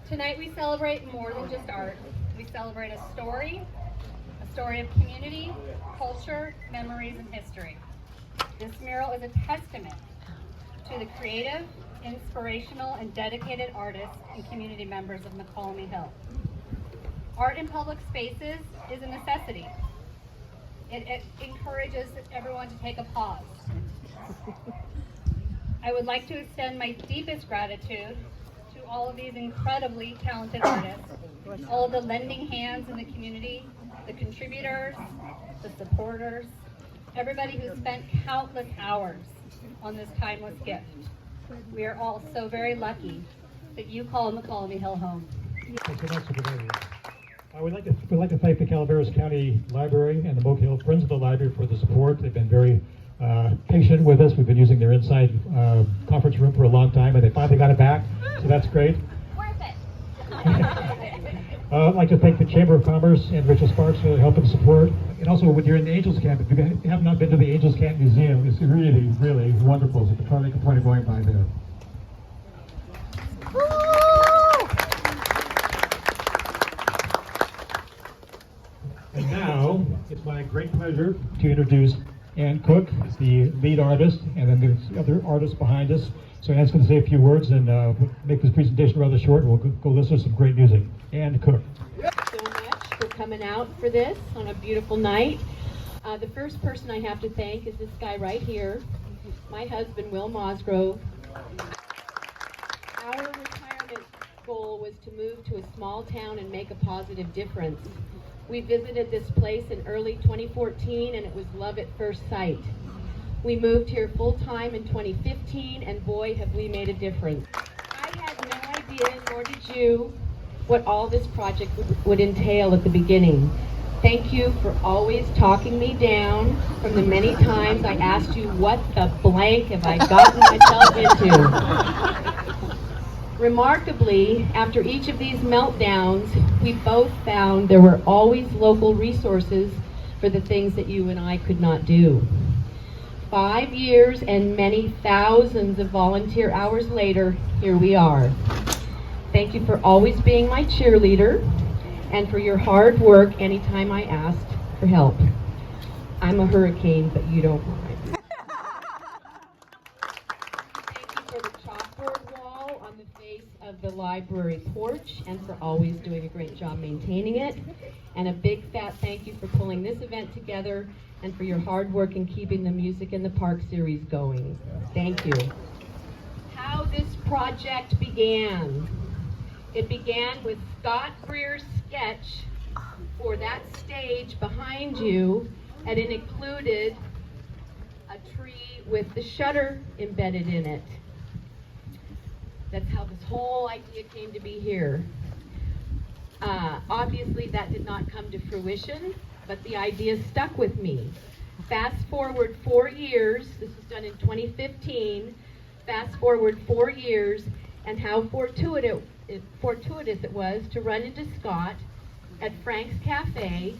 Tonight we celebrate more than just art. We celebrate a story of community, culture, memories, and history. This mural is a testament to the creative, inspirational, and dedicated artists and community members of MOKELUMNE Hill. Art in public spaces is a necessity. It encourages everyone to take a pause. I would like to extend my deepest gratitude to all of these incredibly talented artists, all of the lending hands in the community, the contributors, the supporters, everybody who spent countless hours on this timeless gift. We are all so very lucky that you call MOKELUMNE Hill home. Thanks so much, Supervisor. We'd like to thank the Calaveras County Library and the Moke Hill Friends of the Library for the support. They've been very patient with us. We've been using their inside conference room for a long time, and they finally got it back, so that's great. Worth it. I'd like to thank the Chamber of Commerce and Rachel Sparks for the help and support. And also, when you're in the Angels Camp, if you have not been to the Angels Camp Museum, it's really, really wonderful. So try to make a point of going by there. And now, it's my great pleasure to introduce Ann Cook, the lead artist, and then there's other artists behind us. So Ann's going to say a few words and make this presentation rather short, and we'll go listen to some great music. Ann Cook. Thank you so much for coming out for this on a beautiful night. The first person I have to thank is this guy right here, my husband, Will Mosgrove. Our retirement goal was to move to a small town and make a positive difference. We visited this place in early 2014, and it was love at first sight. We moved here full-time in 2015, and boy, have we made a difference. I had no idea, nor did you, what all this project would entail at the beginning. Thank you for always talking me down from the many times I asked you, what the blank have I gotten myself into? Remarkably, after each of these meltdowns, we both found there were always local resources for the things that you and I could not do. 5 years and many thousands of volunteer hours later, here we are. Thank you for always being my cheerleader and for your hard work anytime I asked for help. I'm a hurricane, but you don't mind. Thank you for the chalkboard wall on the face of the library porch and for always doing a great job maintaining it. And a big fat thank you for pulling this event together and for your hard work in keeping the Music in the Park series going. Thank you. How this project began. It began with Scott Greer's sketch for that stage behind you, and it included a tree with the shutter embedded in it. That's how this whole idea came to be here. Obviously that did not come to fruition, but the idea stuck with me. Fast forward 4 years, this was done in 2015, fast forward 4 years, and how fortuitous it was to run into Scott at Frank's Cafe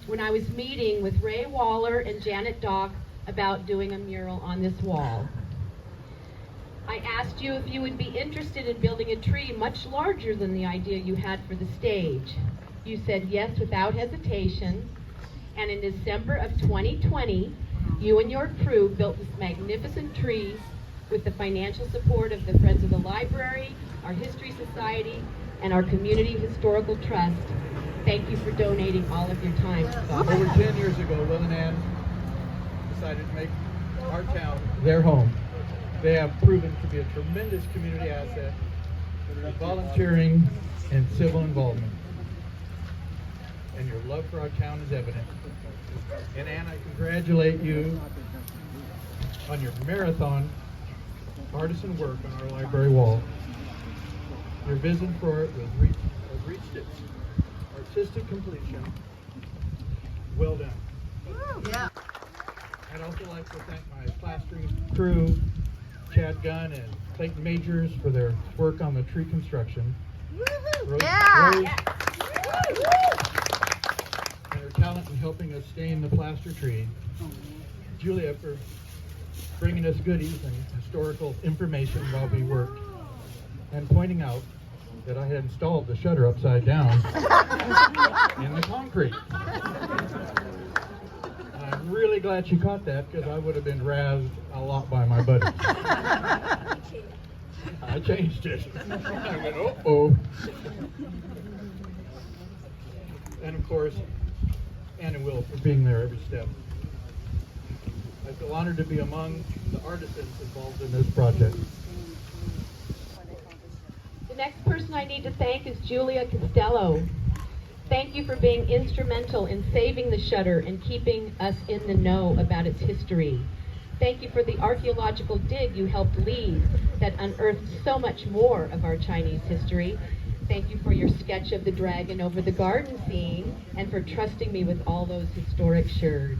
when I was meeting with Ray Waller and Janet Dock about doing a mural on this wall. I asked you if you would be interested in building a tree much larger than the idea you had for the stage. You said yes without hesitation, and in December of 2020, you and your crew built this magnificent tree with the financial support of the Friends of the Library, our History Society, and our Community Historical Trust. Thank you for donating all of your time, Scott. Over 10 years ago, Will and Ann decided to make our town their home. They have proven to be a tremendous community asset with volunteering and civil involvement. And your love for our town is evident. And Ann, I congratulate you on your marathon artisan work on our library wall. Your vision for it has reached its artistic completion. Well done. Yeah. I'd also like to thank my plastering crew, Chad Gunn and Clayton Majors, for their work on the tree construction. Rose, Yeah. and her talent in helping us stain the plaster tree. Julia for bringing us goodies and historical information while we worked. and pointing out that I had installed the shutter upside down in the concrete. I'm really glad she caught that, because I would have been razzed a lot by my buddies. I changed it. I went, oh. And of course, Ann and Will for being there every step. I feel honored to be among the artisans involved in this project. The next person I need to thank is Julia Costello. Thank you for being instrumental in saving the shutter and keeping us in the know about its history. Thank you for the archaeological dig you helped lead that unearthed so much more of our Chinese history. Thank you for your sketch of the dragon over the garden scene and for trusting me with all those historic sherds.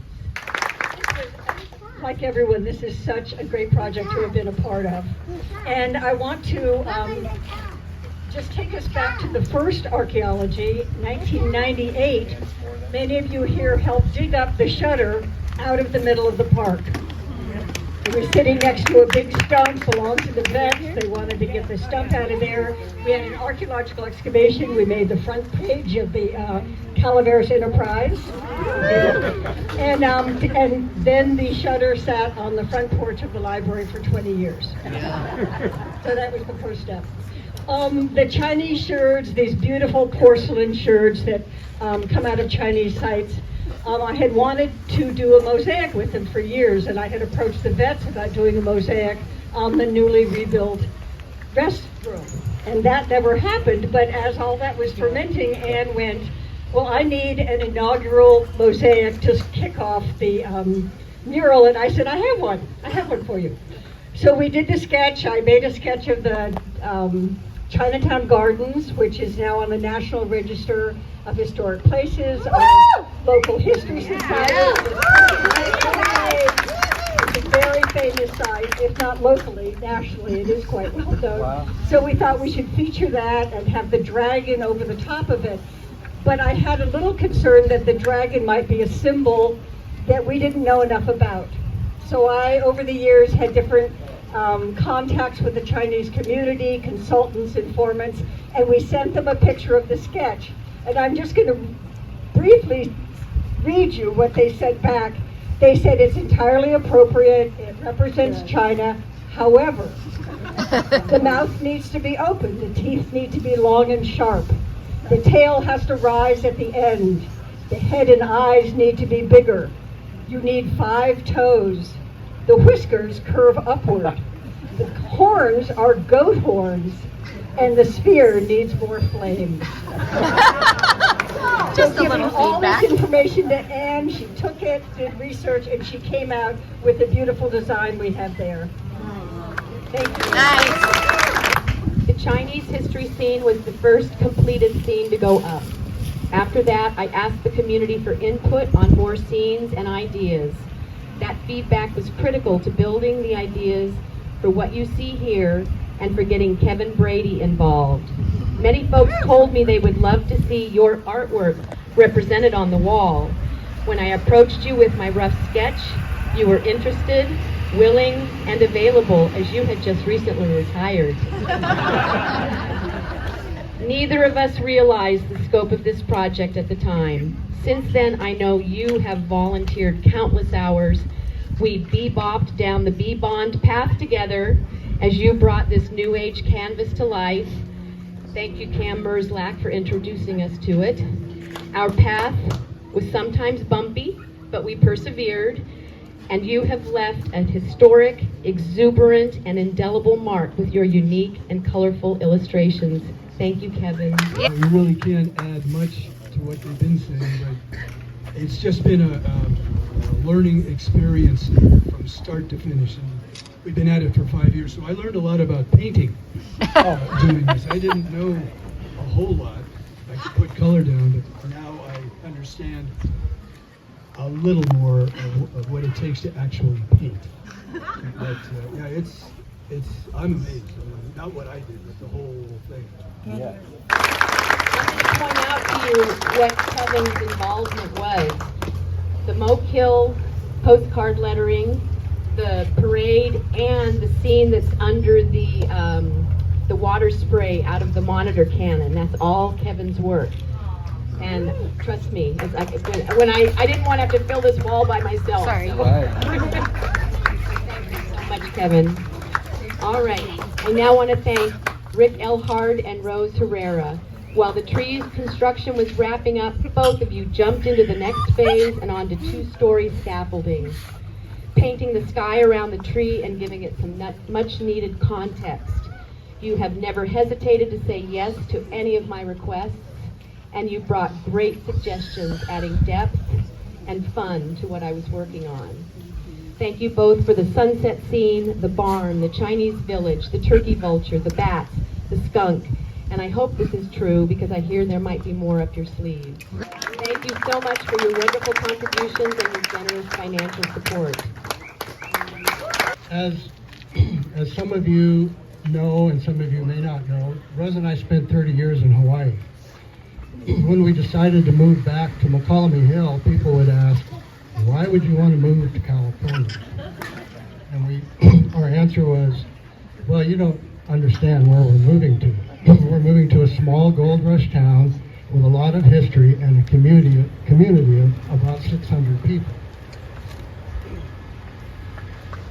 Like everyone, this is such a great project to have been a part of. And I want to just take us back to the first archaeology, 1998. Many of you here helped dig up the shutter out of the middle of the park. It was sitting next to a big stump, belonged to the vets. They wanted to get the stump out of there. We had an archaeological excavation. We made the front page of the Calaveras Enterprise. And then the shutter sat on the front porch of the library for 20 years. So that was the first step. The Chinese sherds, these beautiful porcelain sherds that come out of Chinese sites, I had wanted to do a mosaic with them for years, and I had approached the vets about doing a mosaic on the newly rebuilt restroom. And that never happened, but as all that was fermenting, Anne went, well, I need an inaugural mosaic to kick off the mural, and I said, I have one for you. So we did the sketch. I made a sketch of the Chinatown Gardens, which is now on the National Register of Historic Places, local history society. It's a very famous site, if not locally, nationally, it is quite well known. Wow. So we thought we should feature that and have the dragon over the top of it. But I had a little concern that the dragon might be a symbol that we didn't know enough about. So I, over the years, had different contacts with the Chinese community, consultants, informants, and we sent them a picture of the sketch. And I'm just going to briefly read you what they sent back. They said it's entirely appropriate, it represents China. However, the mouth needs to be open, the teeth need to be long and sharp. The tail has to rise at the end. The head and eyes need to be bigger. You need 5 toes. The whiskers curve upward. The horns are goat horns, and the sphere needs more flames. Just So a little giving all feedback. this information to Anne, she took it, did research, and she came out with the beautiful design we have there. Thank you. Nice. The Chinese history scene was the first completed scene to go up. After that, I asked the community for input on more scenes and ideas. That feedback was critical to building the ideas for what you see here and for getting Kevin Brady involved. Many folks told me they would love to see your artwork represented on the wall. When I approached you with my rough sketch, you were interested, willing, and available as you had just recently retired. Neither of us realized the scope of this project at the time. Since then, I know you have volunteered countless hours. We bebopped down the B-Bond path together as you brought this new age canvas to life. Thank you, Cam Merzlack, for introducing us to it. Our path was sometimes bumpy, but we persevered, and you have left a historic, exuberant, and indelible mark with your unique and colorful illustrations. Thank you, Kevin. You really can't add much to what they've been saying, but it's just been a learning experience from start to finish. And we've been at it for 5 years, so I learned a lot about painting doing this. I didn't know a whole lot. I could put color down, but now I understand a little more of what it takes to actually paint. But yeah, I'm amazed. Not what I did, but the whole thing. Let me point out to you what Kevin's involvement was. The Moke Hill postcard lettering, the parade, and the scene that's under the the water spray out of the monitor cannon. That's all Kevin's work. And trust me, when I didn't want to have to fill this wall by myself. Sorry. So. Thank you so much, Kevin. All right, I now want to thank Rick Elhard and Rose Herrera. While the tree's construction was wrapping up, both of you jumped into the next phase and onto 2-story scaffolding, painting the sky around the tree and giving it some much needed context. You have never hesitated to say yes to any of my requests, and you brought great suggestions, adding depth and fun to what I was working on. Thank you both for the sunset scene, the barn, the Chinese village, the turkey vulture, the bats, the skunk, and I hope this is true because I hear there might be more up your sleeves. Thank you so much for your wonderful contributions and your generous financial support. As some of you know and some of you may not know, Rose and I spent 30 years in Hawaii. When we decided to move back to MOKELUMNE Hill, people would ask, why would you want to move to California? And our answer was, well, you don't understand where we're moving to. We're moving to a small gold rush town with a lot of history and a community of about 600 people.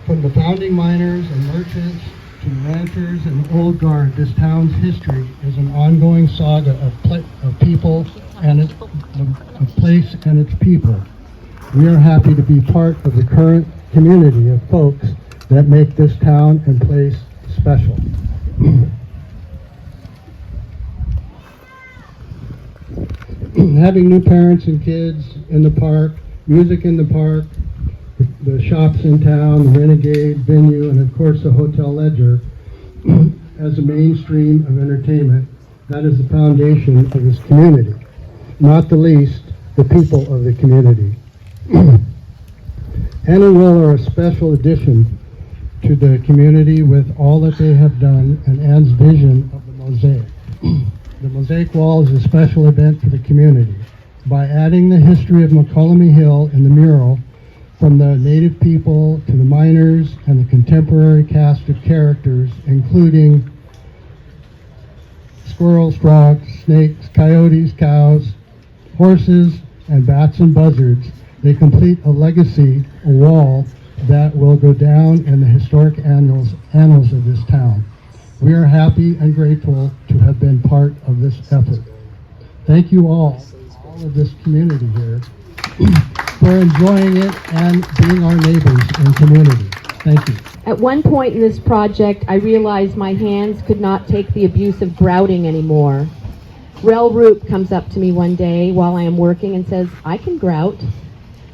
From the founding miners and merchants to ranchers and the old guard, this town's history is an ongoing saga of people and of place and its people. We are happy to be part of the current community of folks that make this town and place special. Having new parents and kids in the park, music in the park, the shops in town, the Renegade venue, and of course the Hotel Ledger as a mainstream of entertainment, that is the foundation of this community. Not the least, the people of the community. Ann and Will are a special addition to the community with all that they have done and Ann's vision of the mosaic. The Mosaic Wall is a special event for the community. By adding the history of MOKELUMNE Hill in the mural, from the native people to the miners and the contemporary cast of characters, including squirrels, frogs, snakes, coyotes, cows, horses, and bats and buzzards, they complete a legacy, a wall, that will go down in the historic annals of this town. We are happy and grateful to have been part of this effort. Thank you all of this community here, for enjoying it and being our neighbors and community. Thank you. At one point in this project, I realized my hands could not take the abuse of grouting anymore. Rel Roop comes up to me one day while I am working and says, "I can grout."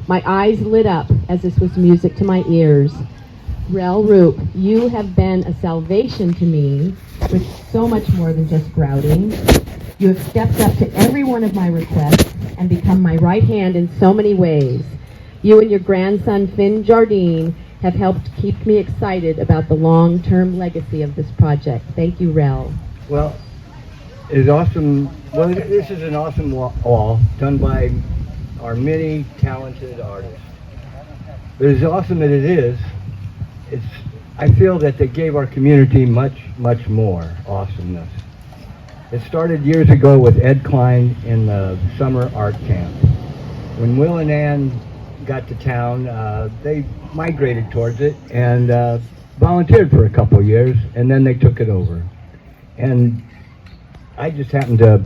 My eyes lit up as this was music to my ears. Rel Roop, you have been a salvation to me with so much more than just grouting. You have stepped up to every one of my requests and become my right hand in so many ways. You and your grandson, Finn Jardine, have helped keep me excited about the long-term legacy of this project. Thank you, Rel. Well, it's awesome. Well, this is an awesome wall done by our many talented artists. But as awesome as it is, I feel that they gave our community much, much more awesomeness. It started years ago with Ed Klein in the summer art camp. When Will and Ann got to town, they migrated towards it and volunteered for a couple years, and then they took it over. And I just happened to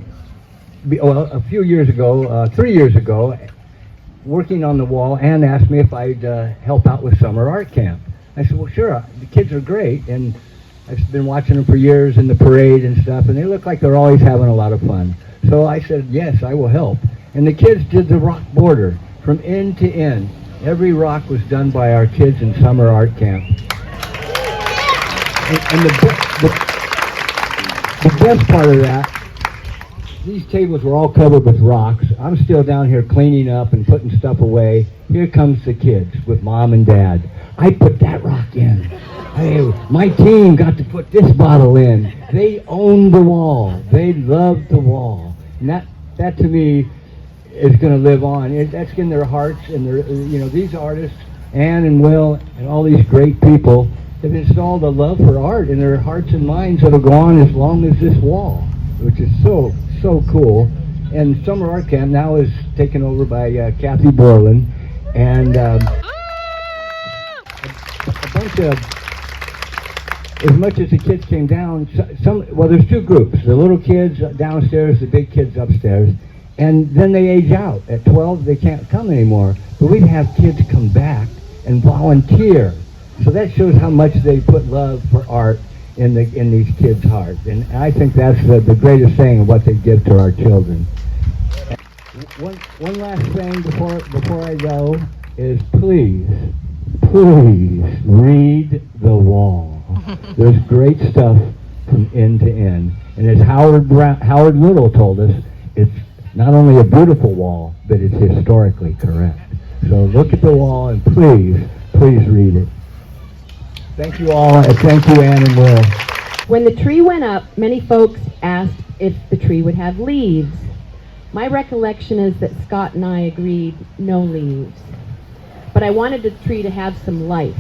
be, a few years ago, 3 years ago, working on the wall, Ann asked me if I'd help out with summer art camp. I said, well, sure, the kids are great, and I've been watching them for years in the parade and stuff, and they look like they're always having a lot of fun. So I said, yes, I will help. And the kids did the rock border from end to end. Every rock was done by our kids in summer art camp. And the best part of that, these tables were all covered with rocks. I'm still down here cleaning up and putting stuff away. Here comes the kids with mom and dad. I put that rock in. Hey, my team got to put this bottle in. They owned the wall. They loved the wall. And that to me is going to live on. That's in their hearts and their, these artists, Ann and Will and all these great people, have installed a love for art in their hearts and minds that'll go on as long as this wall, which is so cool. And summer art camp now is taken over by Kathy Borland, and a bunch of, as much as the kids came down, well, there's two groups, the little kids downstairs, the big kids upstairs, and then they age out. At 12, they can't come anymore. But we'd have kids come back and volunteer. So that shows how much they put love for art in these kids' hearts. And I think that's the greatest thing of what they give to our children. One last thing before I go is please read the wall. There's great stuff from end to end. And as Howard Little told us, it's not only a beautiful wall, but it's historically correct. So look at the wall and please read it. Thank you all, and thank you, Ann and Will. When the tree went up, many folks asked if the tree would have leaves. My recollection is that Scott and I agreed no leaves. But I wanted the tree to have some life.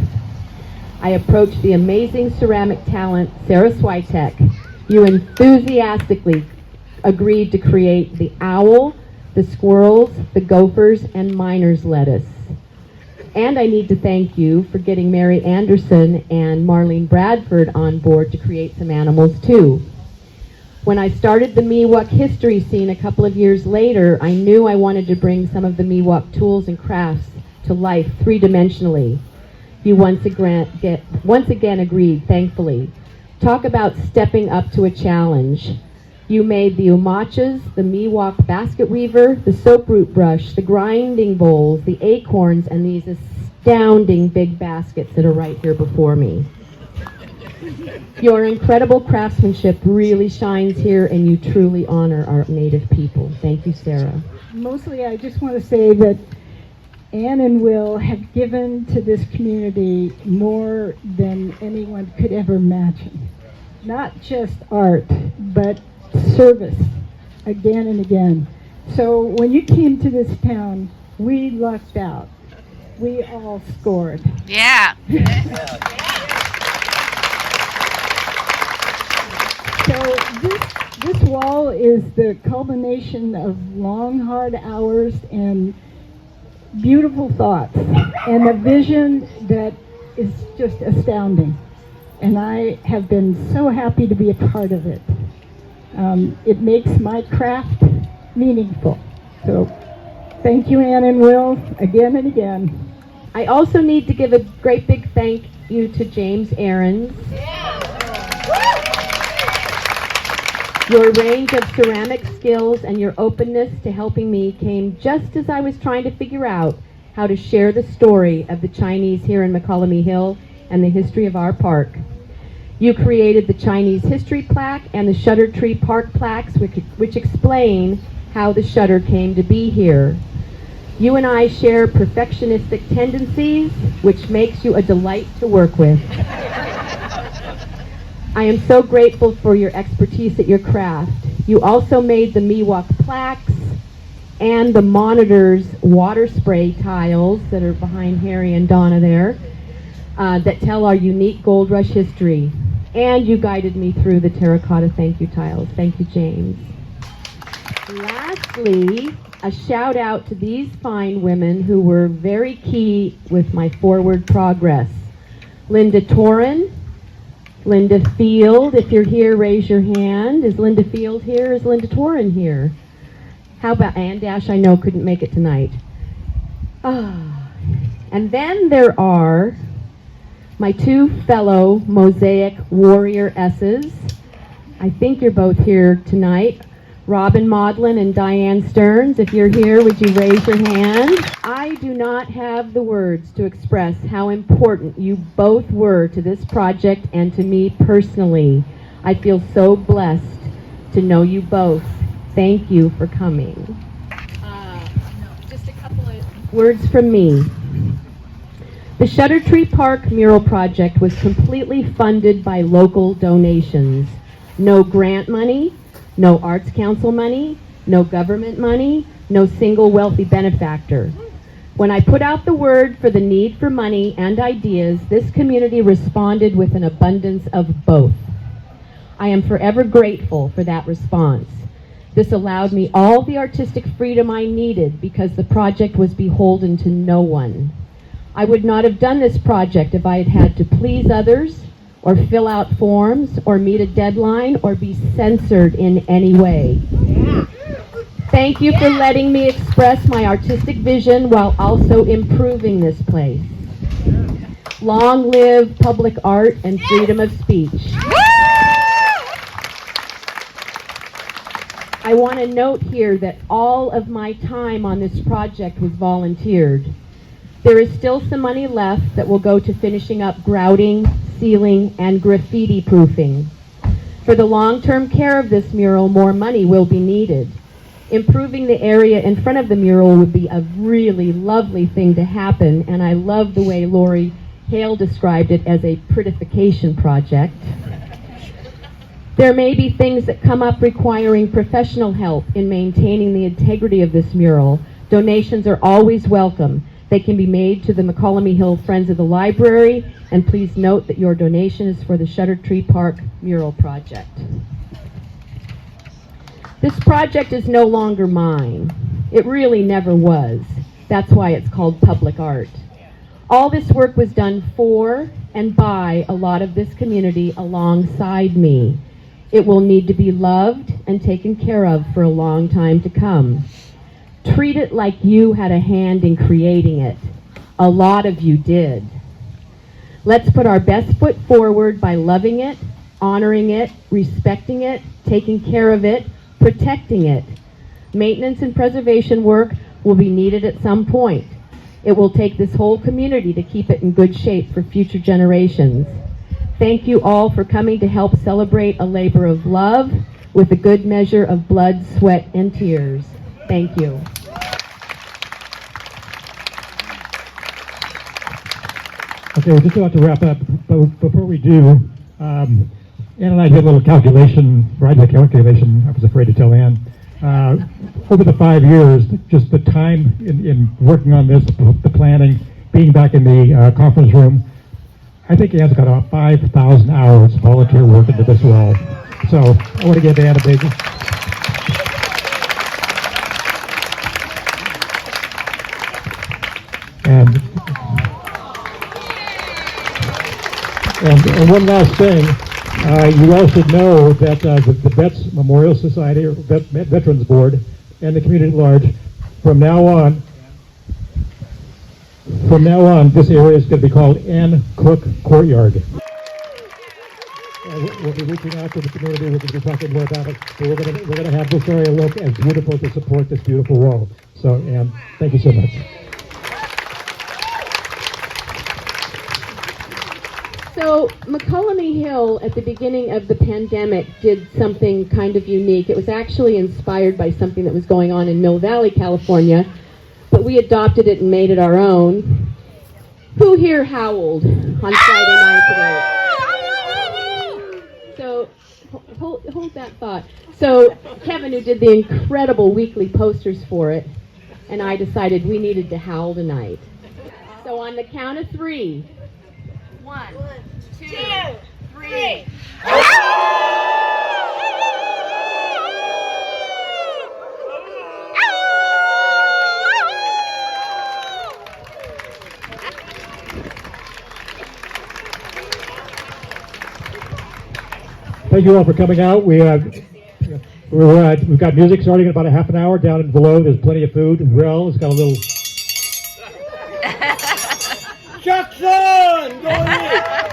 I approached the amazing ceramic talent, Sarah Switek. You enthusiastically agreed to create the owl, the squirrels, the gophers, and miner's lettuce. And I need to thank you for getting Mary Anderson and Marlene Bradford on board to create some animals too. When I started the Miwok history scene a couple of years later, I knew I wanted to bring some of the Miwok tools and crafts to life three-dimensionally. You once again agreed, thankfully. Talk about stepping up to a challenge. You made the umachas, the Miwok basket weaver, the soap root brush, the grinding bowls, the acorns, and these astounding big baskets that are right here before me. Your incredible craftsmanship really shines here, and you truly honor our native people. Thank you, Sarah. Mostly, I just want to say that Ann and Will have given to this community more than anyone could ever imagine. Not just art, but service, again and again. So when you came to this town, we lucked out. We all scored. Yeah. So this wall is the culmination of long, hard hours and beautiful thoughts and a vision that is just astounding. And I have been so happy to be a part of it. It makes my craft meaningful. So thank you, Ann and Will, again and again. I also need to give a great big thank you to James Aarons. Your range of ceramic skills and your openness to helping me came just as I was trying to figure out how to share the story of the Chinese here in MOKELUMNE Hill and the history of our park. You created the Chinese history plaque and the Shutter Tree Park plaques, which explain how the shutter came to be here. You and I share perfectionistic tendencies, which makes you a delight to work with. I am so grateful for your expertise at your craft. You also made the Miwok plaques and the monitors water spray tiles that are behind Harry and Donna there that tell our unique Gold Rush history. And you guided me through the terracotta thank you tiles. Thank you, James. Lastly, a shout out to these fine women who were very key with my forward progress. Linda Torin, Linda Field, if you're here, raise your hand. Is Linda Field here? Is Linda Torin here? How about Ann Dash? I know couldn't make it tonight. And then there are my two fellow Mosaic Warrior S's. I think you're both here tonight. Robin Maudlin and Diane Stearns, if you're here, would you raise your hand? I do not have the words to express how important you both were to this project and to me personally. I feel so blessed to know you both. Thank you for coming. Just a couple of Words from me. The Shutter Tree Park mural project was completely funded by local donations. No grant money, no Arts Council money, no government money, no single wealthy benefactor. When I put out the word for the need for money and ideas, this community responded with an abundance of both. I am forever grateful for that response. This allowed me all the artistic freedom I needed because the project was beholden to no one. I would not have done this project if I had had to please others, or fill out forms, or meet a deadline, or be censored in any way. Thank you for letting me express my artistic vision while also improving this place. Long live public art and freedom of speech. I want to note here that all of my time on this project was volunteered. There is still some money left that will go to finishing up grouting, sealing, and graffiti proofing. For the long-term care of this mural, more money will be needed. Improving the area in front of the mural would be a really lovely thing to happen, and I love the way Lori Hale described it as a prettification project. There may be things that come up requiring professional help in maintaining the integrity of this mural. Donations are always welcome. They can be made to the MOKELUMNE Hill Friends of the Library, and please note that your donation is for the Shutter Tree Park mural project. This project is no longer mine. It really never was. That's why it's called public art. All this work was done for and by a lot of this community alongside me. It will need to be loved and taken care of for a long time to come. Treat it like you had a hand in creating it. A lot of you did. Let's put our best foot forward by loving it, honoring it, respecting it, taking care of it, protecting it. Maintenance and preservation work will be needed at some point. It will take this whole community to keep it in good shape for future generations. Thank you all for coming to help celebrate a labor of love with a good measure of blood, sweat, and tears. Thank you. Okay, we're just about to wrap up, but before we do, Ann and I did a little calculation, or I did a calculation, I was afraid to tell Ann. Over the 5 years, just the time in working on this, the planning, being back in the conference room, I think Ann's got about 5,000 hours of volunteer work into this wall. So I want to give Ann a big... And one last thing, you all should know that the Vets Memorial Society, or Veterans Board, and the community at large, from now on, this area is going to be called Ann Cook Courtyard. We'll be reaching out to the community. We're going to be talking more about it. But we're going to have this area look as beautiful to support this beautiful wall. So, Ann, thank you so much. So MOKELUMNE Hill at the beginning of the pandemic did something kind of unique. It was actually inspired by something that was going on in Mill Valley, California, but we adopted it and made it our own. Who here howled on Friday night today? So hold that thought. So Kevin, who did the incredible weekly posters for it, and I decided we needed to howl tonight. So on the count of 3. 1, 2, 3. Thank you all for coming out. We've got music starting in about a half an hour down below. There's plenty of food. Rel has got a little... Jackson! Go in!